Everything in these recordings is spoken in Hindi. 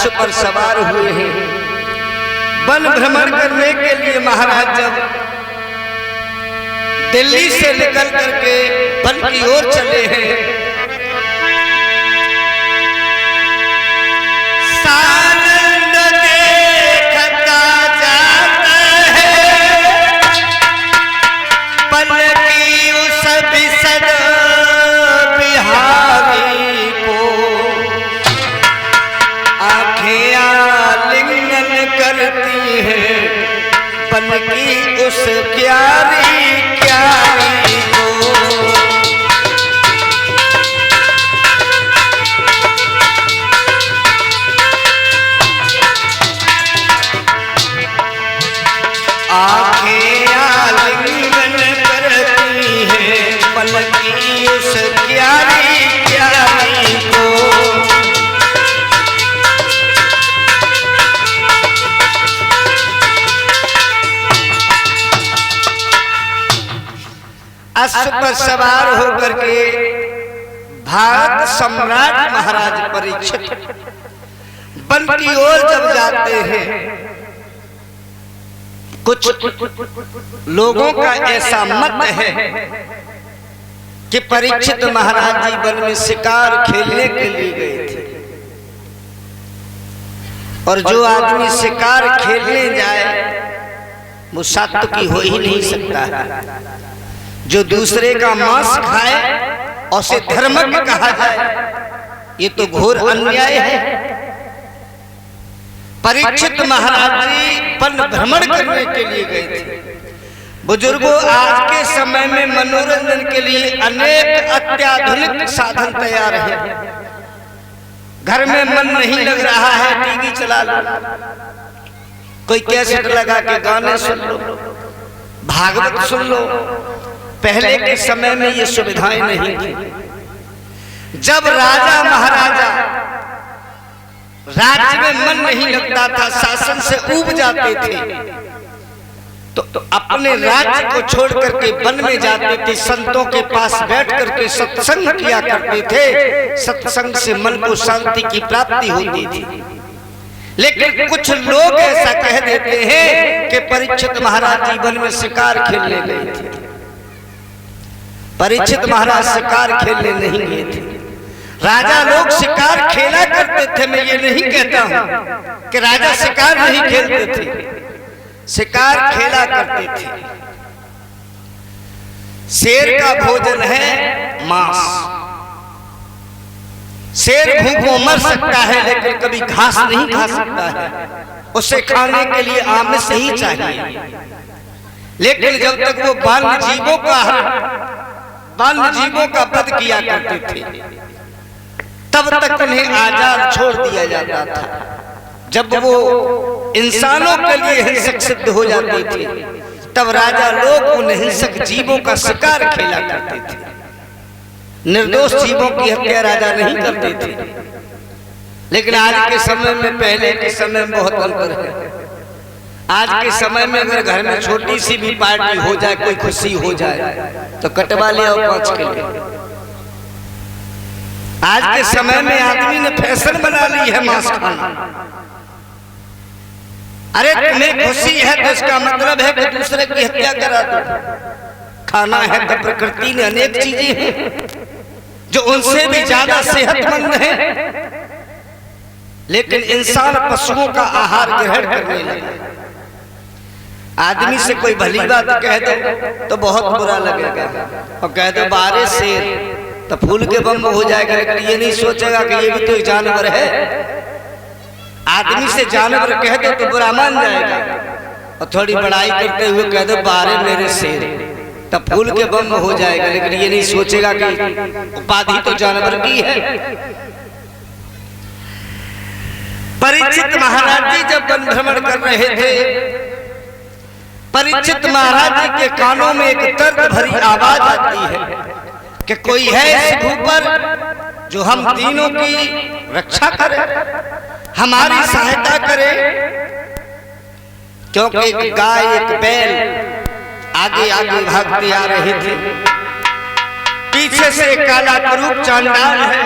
अश्व पर सवार हुए हैं। वन भ्रमण करने के लिए महाराज जब दिल्ली से निकल करके वन की ओर चले हैं, सानंद देखता जाता है पलकी उस बिसर बिहारी को, आंखें आलिंगन करती हैं पलकी उस क्यारी क्यारी को। आंखें आलिंगन करती हैं पलकी उस क्यारी क्यारी को। अश्व पर सवार होकर के भारत सम्राट महाराज परीक्षित वन की ओर जब जाते हैं, कुछ लोगों का ऐसा मत है कि परीक्षित महाराज जी वन में शिकार खेलने के लिए गए थे, और जो आदमी शिकार खेलने जाए वो सात्विकी हो ही नहीं सकता है। जो दूसरे का मांस खाए और उसे धर्मज्ञ कहा जाए, ये तो घोर अन्याय है। परीक्षित महाराज जी वन भ्रमण करने के लिए गए थे। बुजुर्गों, आज के समय में मनोरंजन के लिए अनेक अत्याधुनिक साधन तैयार हैं। घर में मन नहीं लग रहा है, टीवी चला लो, कोई कैसेट लगा के गाने सुन लो, भागवत सुन लो। पहले के समय में ये सुविधाएं नहीं थी। जब राजा महाराजा राज्य में मन नहीं लगता था, शासन से ऊब जाते थे, तो अपने राज्य को छोड़ करके वन में जाते थे, संतों के पास बैठ करके सत्संग किया करते थे। सत्संग से मन को शांति की प्राप्ति होती थी। लेकिन कुछ लोग ऐसा कह देते हैं कि परीक्षित महाराज जी वन में शिकार खेलने गए थे। परीक्षित महाराज शिकार खेलने नहीं गए थे। राजा लोग शिकार खेला करते थे। मैं ये नहीं कहता हूं कि राजा शिकार नहीं खेलते थे, शिकार खेला करते थे। शेर का भोजन है मांस। शेर भूखों मर सकता है, लेकिन कभी घास नहीं खा सकता है। उसे खाने के लिए आमिष ही चाहिए। लेकिन जब तक वो वन्य जीवों का वध किया करते थे, तब तक उन्हें आजाद छोड़ दिया जाता था। जब वो इंसानों के लिए हिंसक सिद्ध हो जाते थे, तब राजा लोग उन हिंसक जीवों का शिकार खेला करते थे। निर्दोष जीवों की हत्या राजा नहीं करते थे। लेकिन आज के समय में पहले के समय में बहुत अंतर है। आज के समय में अगर घर में छोटी सी भी पार्टी हो जाए, कोई खुशी हो जाए, तो कटवा ले और 5 किलो। आज के समय में आदमी ने फैशन बना ली है मांस खाना। अरे तुम्हें खुशी है तो इसका मतलब है कि दूसरे की हत्या करा दो। खाना है तो प्रकृति ने अनेक चीजें हैं जो उनसे भी ज्यादा सेहतमंद हैं, लेकिन इंसान पशुओं का आहार ग्रहण करने लगा। आदमी से कोई भली बात कह दो तो बहुत बुरा लगेगा, और कह दो बारे शेर तो फूल के बम हो जाएगा। लेकिन ये नहीं सोचेगा कि ये भी तो एक जानवर है। आदमी से जानवर कह दो तो बुरा मान जाएगा, और थोड़ी बड़ाई करते हुए कह दो बारे मेरे शेर, तब फूल के बम हो जाएगा। लेकिन ये नहीं सोचेगा कि उपाधि तो जानवर की है। परीक्षित महाराज जी जब वन भ्रमण कर रहे थे, परीक्षित महाराज जी के कानों में एक दर्द भरी आवाज आती है कि कोई है इस भू पर जो हम तीनों की रक्षा करे, हमारी सहायता करे। क्योंकि एक गाय एक बैल आगे आगे भागते आ रहे थे, पीछे से एक काला करूप चांडाल है।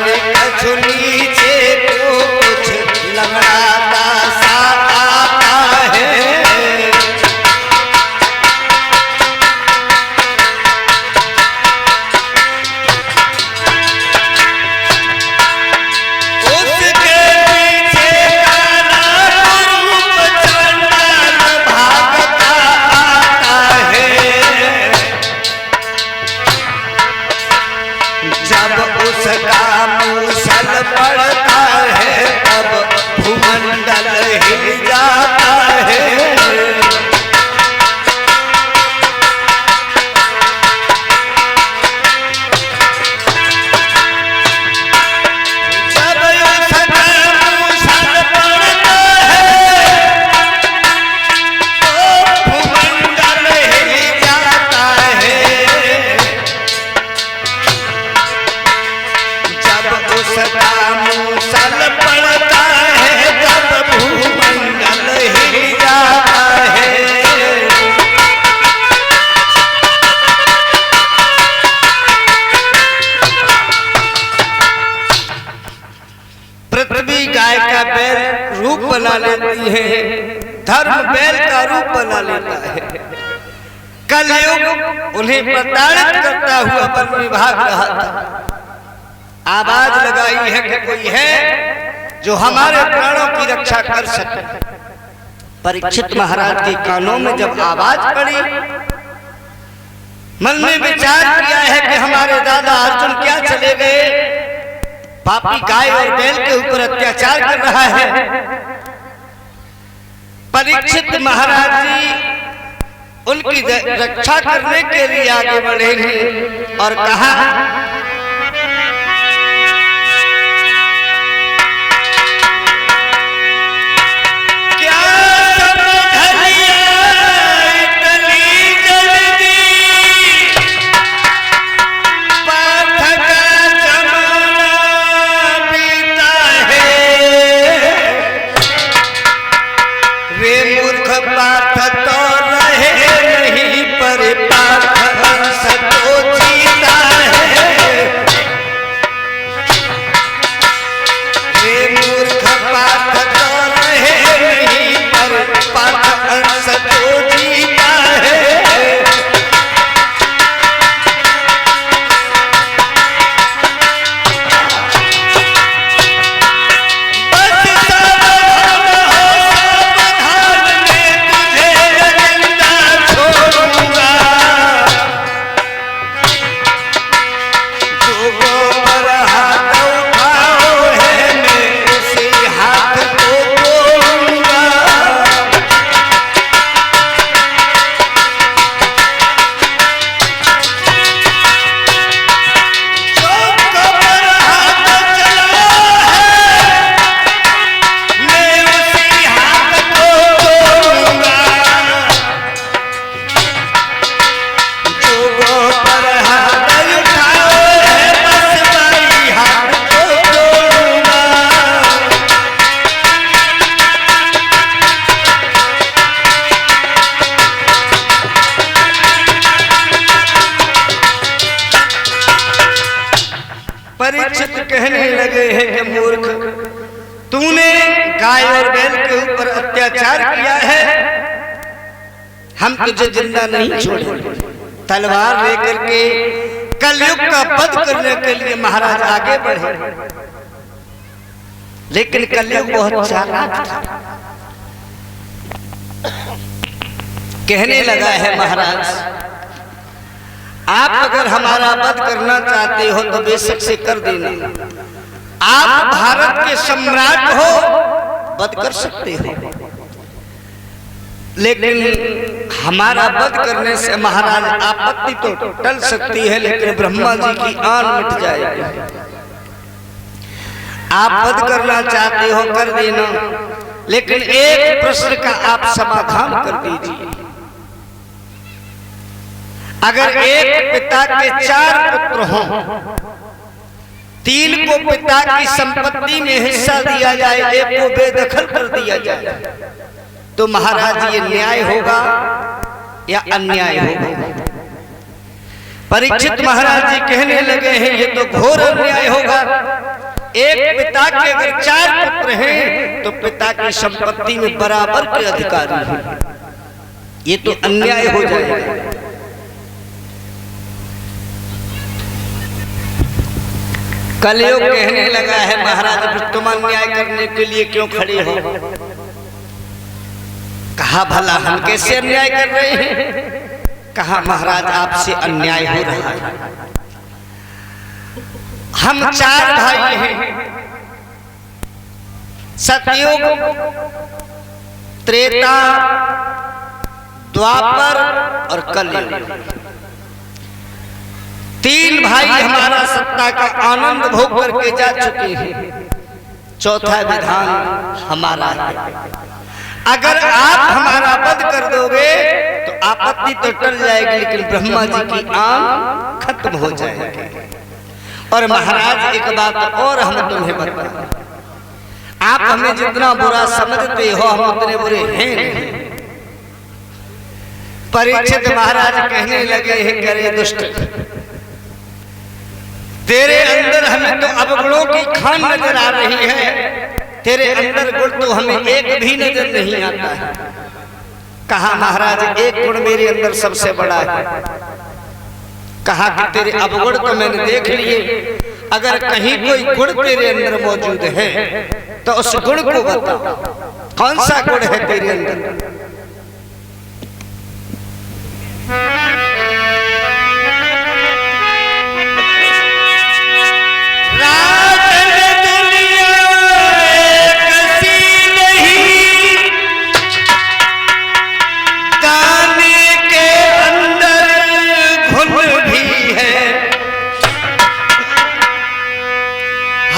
पर कछु नीचे को कुछ लंगड़ाता सा आता है। पड़ता है तब भूमंडल हिल जाता है। जब उसका मूसल पड़ता है तो भूमंडल हिल जाता है। जब उसका मूसल पड़ता है तब भूमंडल हिल जाता है। पृथ्वी गाय का बैल रूप बना लेती है, धर्म बैल का रूप बना लेता है। कलयुग उन्हें प्रताड़ित करता हुआ वन विभाग रहा था। आवाज लगाई है कि कोई है जो हमारे प्राणों की रक्षा कर सके। परीक्षित महाराज के कानों में जब आवाज पड़ी, मन में विचार किया है कि हमारे दादा अर्जुन क्या चले गए, पापी गाय और बैल के ऊपर अत्याचार कर रहा है। परीक्षित महाराज जी उनकी रक्षा करने के लिए आगे बढ़े हैं और कहा, परीक्षित कहने लगे हैं कि मूर्ख, तूने गाय और बैल के ऊपर अत्याचार किया है, हम तुझे जिंदा नहीं छोड़ेंगे। तलवार लेकर के कलयुग का वध करने के लिए महाराज आगे बढ़े, लेकिन कलयुग बहुत चालाक था। कहने लगा है, महाराज आप अगर हमारा वध करना चाहते हो तो बेशक से कर देना। आप भारत के सम्राट हो, वध कर सकते हो, लेकिन हमारा वध करने से महाराज आपत्ति तो टल सकती है, लेकिन ब्रह्मा जी की आन मिट जाएगी। आप वध करना चाहते हो कर देना, लेकिन एक प्रश्न का आप समाधान कर दीजिए। अगर एक पिता के 4 पुत्र हों, 3 को पिता की संपत्ति में हिस्सा दिया जाए, 1 को बेदखल कर दिया जाए, तो महाराज ये न्याय होगा या अन्याय होगा? परीक्षित महाराज जी कहने लगे हैं, ये तो घोर अन्याय होगा। एक पिता के अगर 4 पुत्र हैं तो पिता की संपत्ति में बराबर के अधिकारी हैं। ये तो अन्याय हो जाएगा। कलयुग कहने लगा है महाराज तुम अन्याय करने के लिए क्यों खड़े हो? कहा भला हम कैसे अन्याय कर रहे हैं? कहा महाराज आपसे अन्याय हो रहा है। हम 4 भाई हैं, सतयुग, त्रेता, द्वापर और कलयुग। 3 भाई हमारा सत्ता का आनंद भोग करके जा चुके हैं। चौथा विधान हमारा है। अगर आप हमारा वध कर दोगे तो आपत्ति तो टल जाएगी, लेकिन ब्रह्मा जी की आंख खत्म हो जाएगी। और महाराज एक बात और हम तुम्हें बताएं, आप हमें जितना बुरा समझते हो हम उतने बुरे हैं नहीं। परीक्षित महाराज कहने लगे हैं करे दुष्ट, तेरे अंदर हमें तो अवगुणों की खान नजर आ रही है, तेरे अंदर गुण तो हमें एक भी नजर नहीं आता है। कहा महाराज एक गुण मेरे अंदर सबसे बड़ा है। कहा कि तेरे अवगुण तो मैंने देख लिए, अगर कहीं कोई गुण तेरे अंदर मौजूद है तो उस गुण को बता, कौन सा गुण है तेरे अंदर?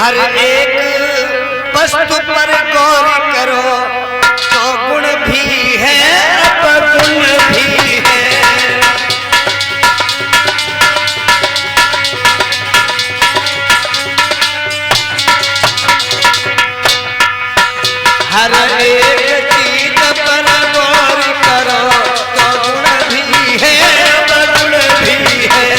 हर एक वस्तु पर गौर करो तो गुण भी है, अपगुण भी है। हर एक चीज पर गौर करो तो गुण भी है, अपगुण भी है।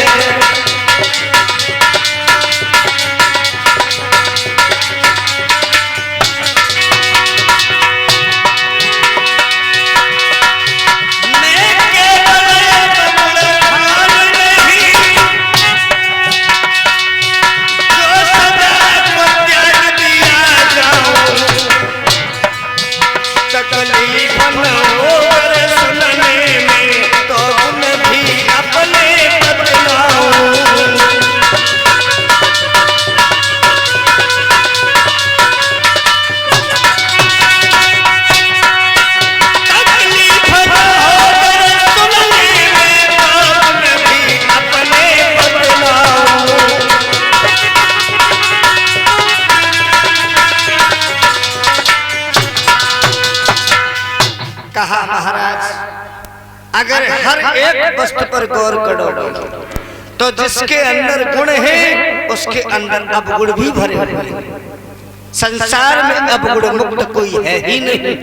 कहा महाराज अगर हर एक वस्तु पर गौर करोगे तो जिसके अंदर गुण है उसके अंदर अवगुण भी भरे हुए हैं। संसार में अवगुण मुक्त कोई है ही नहीं।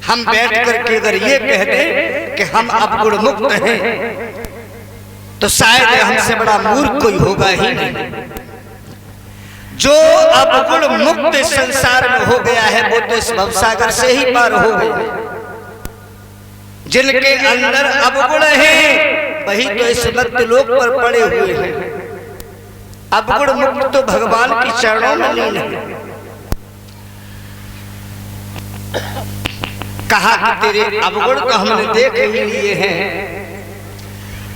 हम बैठ करके अगर ये कह दें कि हम अवगुण मुक्त हैं तो शायद हमसे बड़ा मूर्ख कोई होगा ही नहीं। जो अवगुण मुक्त संसार में हो गया है वो तो इस भवसागर से ही पार हो गया। जिनके अंदर अवगुण है वही तो इस मर्त्यलोक पर पड़े हुए हैं। अवगुण मुक्त तो भगवान के चरणों में लीन है। कहा कि तेरे अवगुण तो हमने देख ही लिए हैं,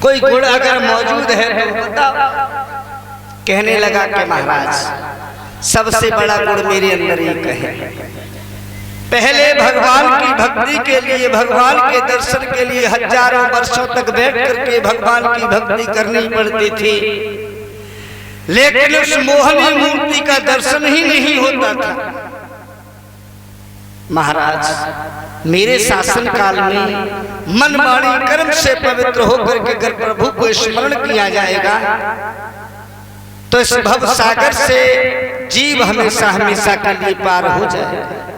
कोई गुण अगर मौजूद है तो बताओ। कहने लगा कि महाराज सबसे बड़ा गुण मेरे अंदर एक है। पहले भगवान की भक्ति के लिए, भगवान के दर्शन के लिए हजारों वर्षों तक बैठ करके भगवान की भक्ति करनी पड़ती थी, लेकिन उस मोहनी मूर्ति का दर्शन ही नहीं होता था। महाराज मेरे शासन काल में मन वाणी कर्म से पवित्र होकर के अगर प्रभु को स्मरण किया जाएगा तो इस भव सागर से जीव हमेशा हमेशा के लिए पार हो जाएगा।